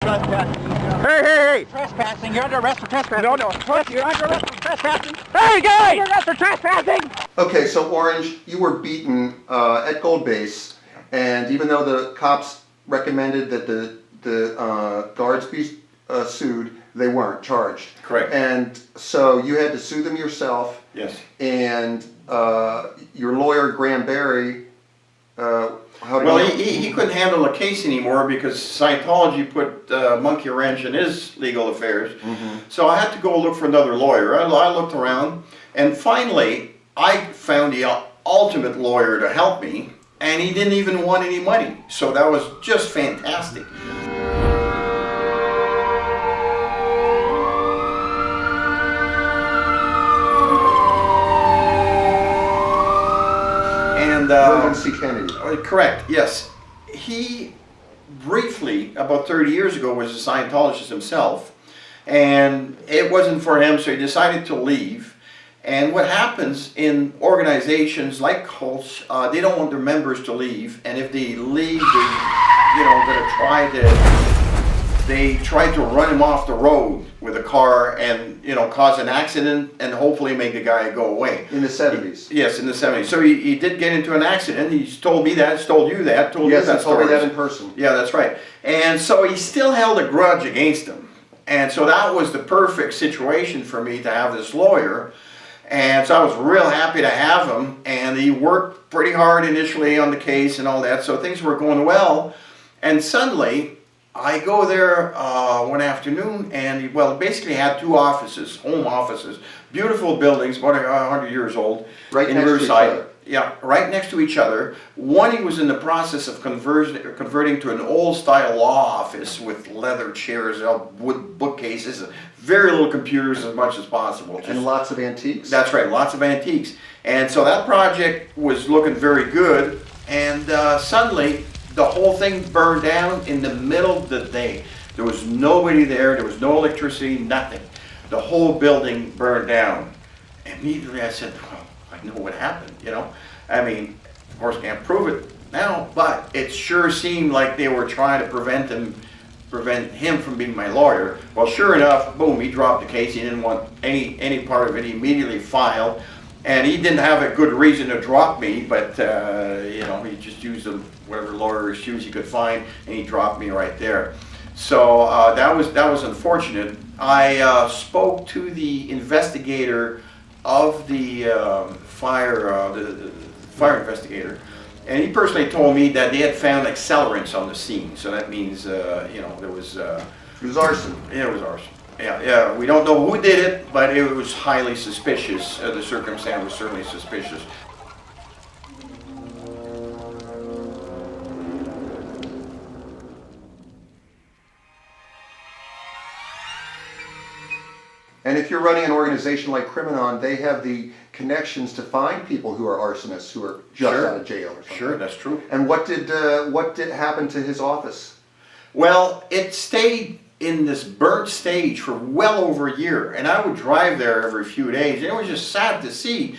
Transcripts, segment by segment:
Hey! Trespassing. You're under arrest for trespassing. No. You're under arrest for trespassing. Hey, guy! You're under arrest for trespassing. Okay, so Orange, you were beaten at Gold Base, and even though the cops recommended that the guards be sued, they weren't charged. Correct. And so you had to sue them yourself. Yes. And your lawyer, Graham Barry, he couldn't handle the case anymore because Scientology put monkey wrench in his legal affairs. Mm-hmm. So I had to go look for another lawyer. I looked around, and finally I found the ultimate lawyer to help me, and he didn't even want any money. So that was just fantastic. William C. Kennedy. Correct, yes. He briefly, about 30 years ago, was a Scientologist himself, and it wasn't for him, so he decided to leave. And what happens in organizations like cults, they don't want their members to leave, and if they leave, they try to run him off the road with a car and, cause an accident and hopefully make the guy go away. In the 70s. Yes, in the 70s. So he did get into an accident. He's told me that, told you that, told you that. Yes, he told me that in person. Yeah, that's right. And so he still held a grudge against him. And so that was the perfect situation for me to have this lawyer. And so I was real happy to have him. And he worked pretty hard initially on the case and all that. So things were going well. And suddenly, I go there one afternoon, and he basically had two offices, home offices, beautiful buildings, about 100 years old, right in next to each other. Riverside. Yeah, right next to each other. One, he was in the process of converting to an old-style law office with leather chairs, wood bookcases, very little computers as much as possible. And lots of antiques. That's right, lots of antiques. And so that project was looking very good, and suddenly, the whole thing burned down in the middle of the day. There was nobody there, there was no electricity, nothing. The whole building burned down. Immediately I said, well, I know what happened, I mean, of course can't prove it now, but it sure seemed like they were trying to prevent him from being my lawyer. Well, sure enough, boom, he dropped the case. He didn't want any part of it. He immediately filed. And he didn't have a good reason to drop me, but he just used whatever lawyer excuse he could find, and he dropped me right there. So that was unfortunate. I spoke to the investigator of the fire investigator, and he personally told me that they had found accelerants on the scene. So that means there was. It was arson. Yeah, it was arson. Yeah, we don't know who did it, but it was highly suspicious. The circumstance was certainly suspicious. And if you're running an organization like Criminon, they have the connections to find people who are arsonists who are just out of jail or something. Sure, that's true. And what did happen to his office? Well, it stayed in this burnt stage for well over a year, and I would drive there every few days, and it was just sad to see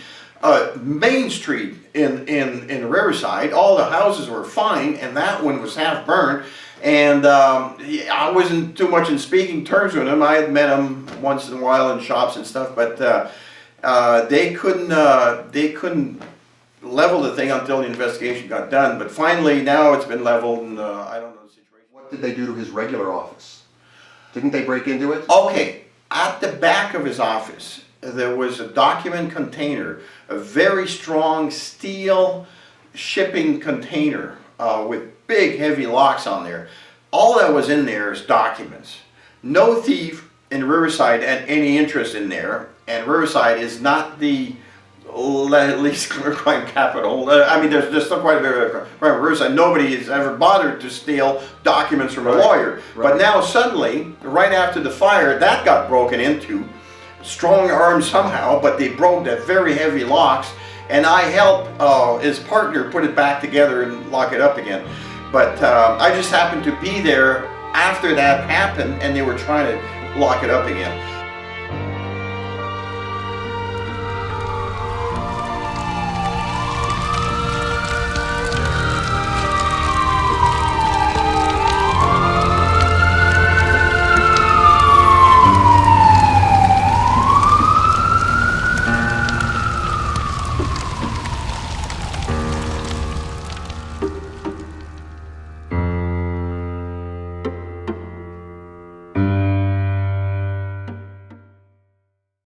Main Street in Riverside. All the houses were fine, and that one was half burned. And I wasn't too much in speaking terms with him. I had met him once in a while in shops and stuff, but they couldn't level the thing until the investigation got done. But finally, now it's been leveled, and I don't know the situation. What did they do to his regular office? Didn't they break into it? Okay, at the back of his office, there was a document container, a very strong steel shipping container with big heavy locks on there. All that was in there is documents. No thief in Riverside had any interest in there, and Riverside is not the least crime capital. I mean, there's still quite a bit of crime in Riverside. Nobody has ever bothered to steal documents from a lawyer. Right. But now suddenly, right after the fire, that got broken into. Strong arms somehow, but they broke the very heavy locks, and I helped his partner put it back together and lock it up again. But I just happened to be there after that happened, and they were trying to lock it up again.